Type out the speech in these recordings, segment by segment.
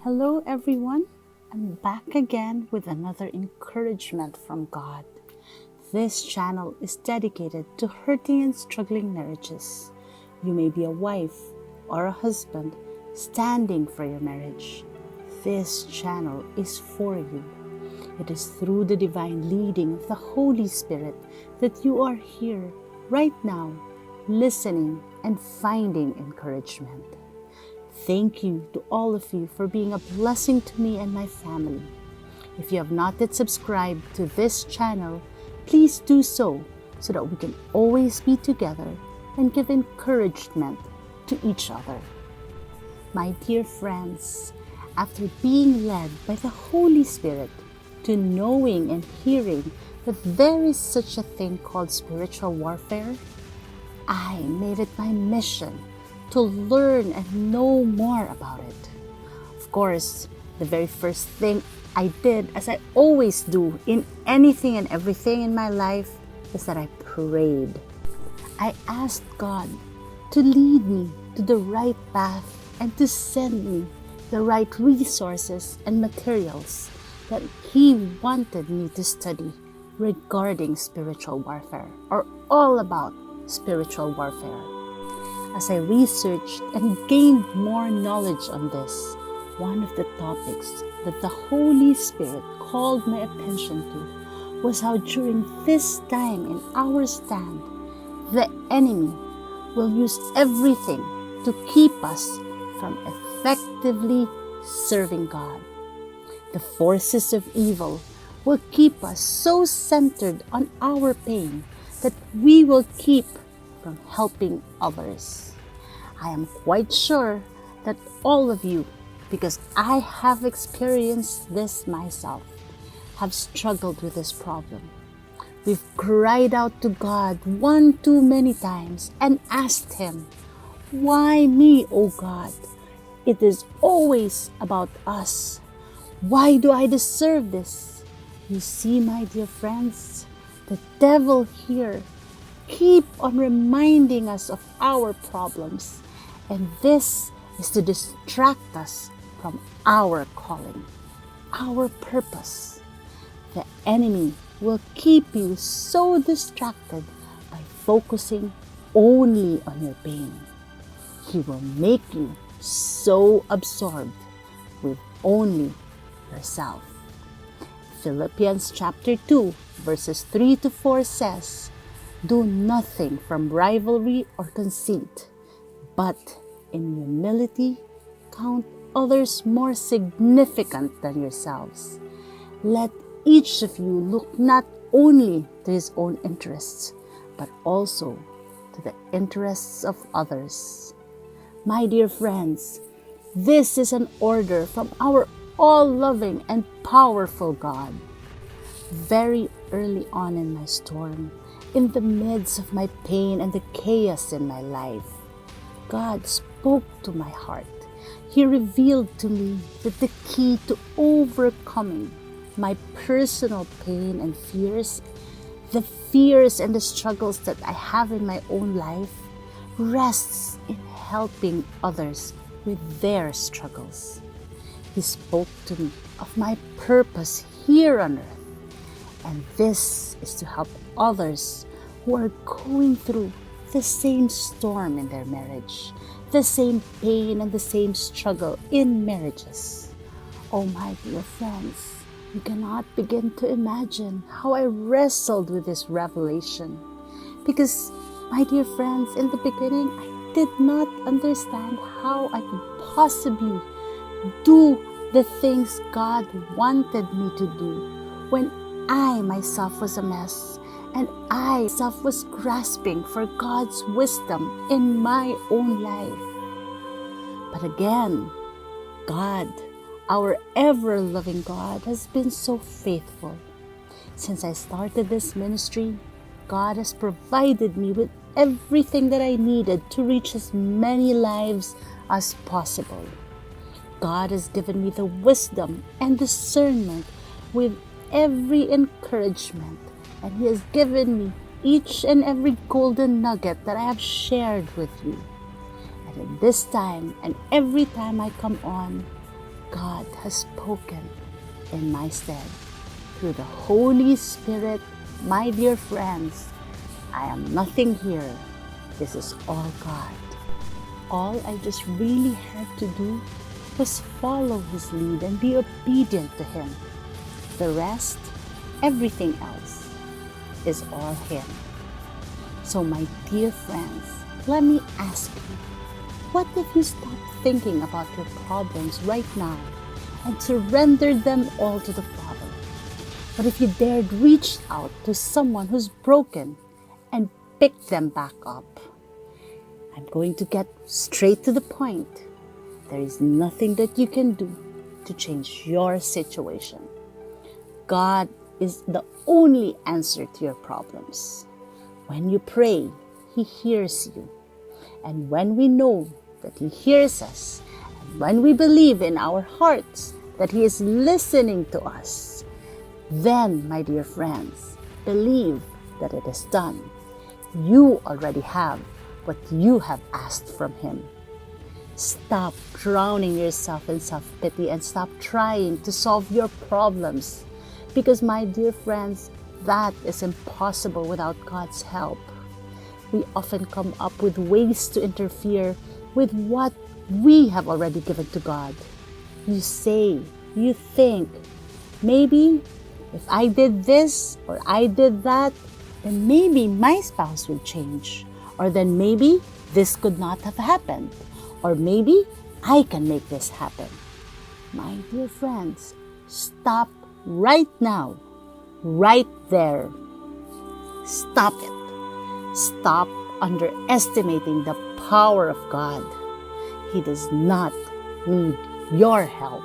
Hello everyone, I'm back again with another encouragement from God. This channel is dedicated to hurting and struggling marriages. You may be a wife or a husband standing for your marriage. This channel is for you. It is through the divine leading of the Holy Spirit that you are here right now, listening and finding encouragement. Thank you to all of you for being a blessing to me and my family. If you have not yet subscribed to this channel, please do so that we can always be together and give encouragement to each other. My dear friends, after being led by the Holy Spirit to knowing and hearing that there is such a thing called spiritual warfare, I made it my mission to learn and know more about it. Of course, the very first thing I did, as I always do in anything and everything in my life, is that I prayed. I asked God to lead me to the right path and to send me the right resources and materials that He wanted me to study regarding spiritual warfare, or all about spiritual warfare. As I researched and gained more knowledge on this, one of the topics that the Holy Spirit called my attention to was how during this time in our stand, the enemy will use everything to keep us from effectively serving God. The forces of evil will keep us so centered on our pain that we will keep from helping others. I am quite sure that all of you, because I have experienced this myself, have struggled with this problem. We've cried out to God one too many times and asked Him, "Why me, O God? It is always about us. Why do I deserve this?" You see, my dear friends, the devil here keep on reminding us of our problems, and this is to distract us from our calling, our purpose. The enemy will keep you so distracted by focusing only on your pain. He will make you so absorbed with only yourself. Philippians chapter 2 verses 3 to 4 says, "Do nothing from rivalry or conceit, but in humility count others more significant than yourselves. Let each of you look not only to his own interests, but also to the interests of others." My dear friends, this is an order from our all-loving and powerful God. Very early on in my storm, in the midst of my pain and the chaos in my life, God spoke to my heart. He revealed to me that the key to overcoming my personal pain and fears, the fears and the struggles that I have in my own life, rests in helping others with their struggles. He spoke to me of my purpose here on earth, and this is to help others who are going through the same storm in their marriage, the same pain and the same struggle in marriages. Oh my dear friends, you cannot begin to imagine how I wrestled with this revelation. Because, my dear friends, in the beginning, I did not understand how I could possibly do the things God wanted me to do when I myself was a mess and I myself was grasping for God's wisdom in my own life. But again, God, our ever-loving God, has been so faithful. Since I started this ministry, God has provided me with everything that I needed to reach as many lives as possible. God has given me the wisdom and discernment with every encouragement, and He has given me each and every golden nugget that I have shared with you. And at this time and every time I come on, God has spoken in my stead. Through the Holy Spirit, my dear friends, I am nothing here. This is all God. All I just really had to do was follow His lead and be obedient to Him. The rest, everything else, is all Him. So my dear friends, let me ask you, what if you stop thinking about your problems right now and surrendered them all to the Father? What if you dared reach out to someone who's broken and pick them back up? I'm going to get straight to the point. There is nothing that you can do to change your situation. God is the only answer to your problems. When you pray, He hears you. And when we know that He hears us, and when we believe in our hearts that He is listening to us, then, my dear friends, believe that it is done. You already have what you have asked from Him. Stop drowning yourself in self-pity and stop trying to solve your problems. Because, my dear friends, that is impossible without God's help. We often come up with ways to interfere with what we have already given to God. You say, you think, maybe if I did this or I did that, then maybe my spouse would change. Or then maybe this could not have happened. Or maybe I can make this happen. My dear friends, stop right now, right there. Stop it. Stop underestimating the power of God. He does not need your help,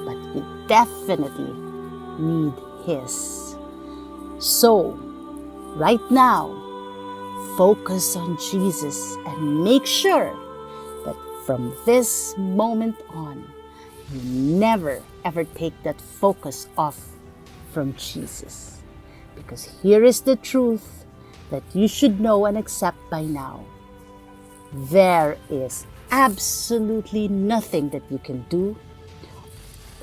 but you definitely need His. So, right now, focus on Jesus and make sure that from this moment on, you never ever take that focus off from Jesus. Because here is the truth that you should know and accept by now. There is absolutely nothing that you can do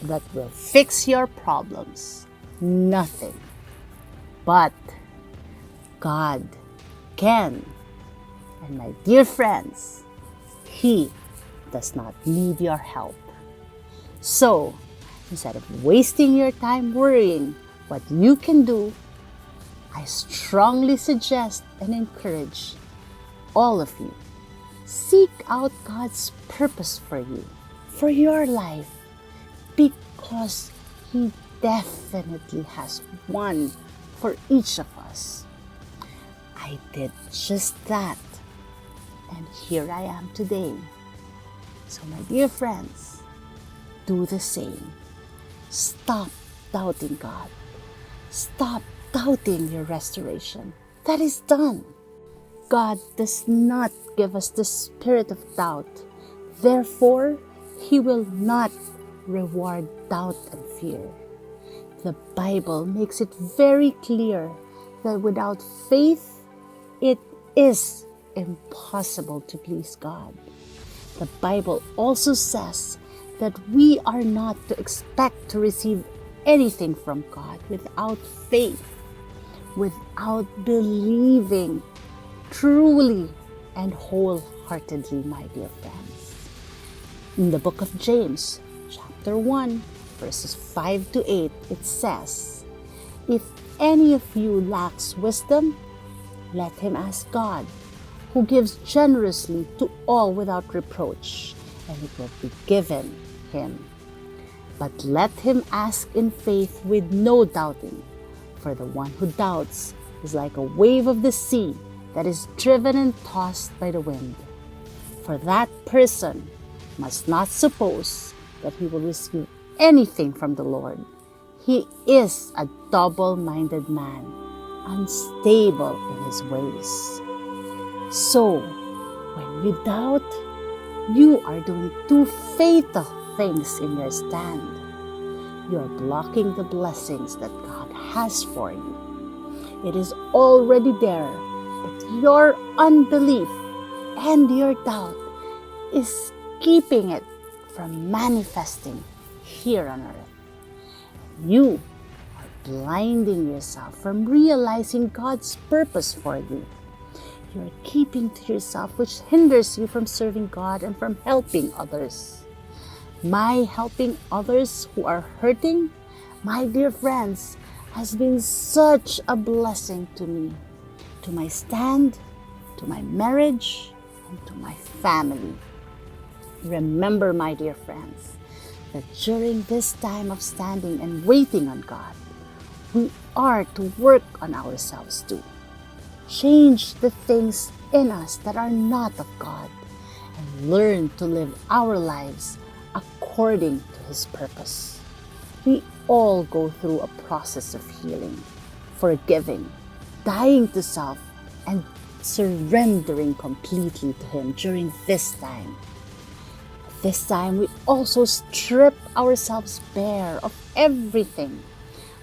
that will fix your problems. Nothing. But God can. And my dear friends, He does not need your help. So, instead of wasting your time worrying what you can do, I strongly suggest and encourage all of you, seek out God's purpose for you, for your life, because He definitely has one for each of us. I did just that, and here I am today. So, my dear friends, do the same. Stop doubting God. Stop doubting your restoration. That is done. God does not give us the spirit of doubt. Therefore, He will not reward doubt and fear. The Bible makes it very clear that without faith, it is impossible to please God. The Bible also says that we are not to expect to receive anything from God without faith, without believing truly and wholeheartedly, my dear friends. In the book of James, chapter 1, verses 5 to 8, it says, "If any of you lacks wisdom, let him ask God, who gives generously to all without reproach, and it will be given him. But let him ask in faith with no doubting, for the one who doubts is like a wave of the sea that is driven and tossed by the wind. For that person must not suppose that he will receive anything from the Lord. He is a double-minded man, unstable in his ways." So, when you doubt, you are doing two fatal things in your stand. You are blocking the blessings that God has for you. It is already there, but your unbelief and your doubt is keeping it from manifesting here on earth. You are blinding yourself from realizing God's purpose for you. You are keeping to yourself, which hinders you from serving God and from helping others. My helping others who are hurting, my dear friends, has been such a blessing to me, to my stand, to my marriage, and to my family. Remember, my dear friends, that during this time of standing and waiting on God, we are to work on ourselves too. Change the things in us that are not of God and learn to live our lives according to His purpose. We all go through a process of healing, forgiving, dying to self, and surrendering completely to Him during this time. At this time, we also strip ourselves bare of everything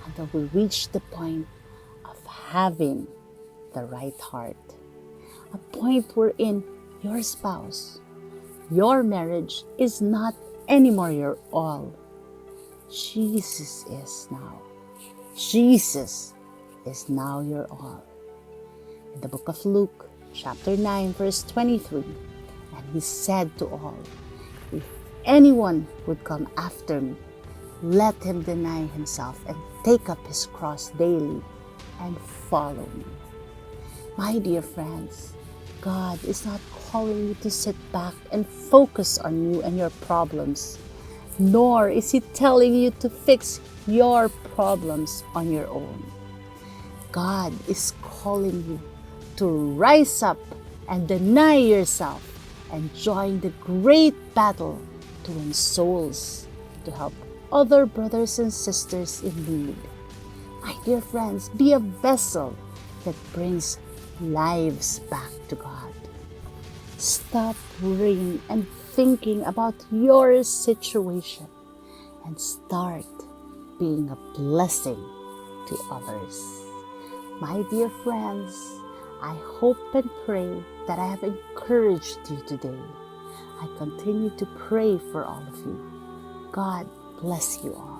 until we reach the point of having the right heart. A point wherein your spouse, your marriage is not anymore your all. Jesus is now. Jesus is now your all. In the book of Luke, chapter 9, verse 23, and He said to all, "If anyone would come after me, let him deny himself and take up his cross daily and follow me." My dear friends, God is not calling you to sit back and focus on you and your problems, nor is He telling you to fix your problems on your own. God is calling you to rise up and deny yourself and join the great battle to win souls, to help other brothers and sisters in need. My dear friends, be a vessel that brings lives back to God. Stop worrying and thinking about your situation and start being a blessing to others. My dear friends, I hope and pray that I have encouraged you today. I continue to pray for all of you. God bless you all.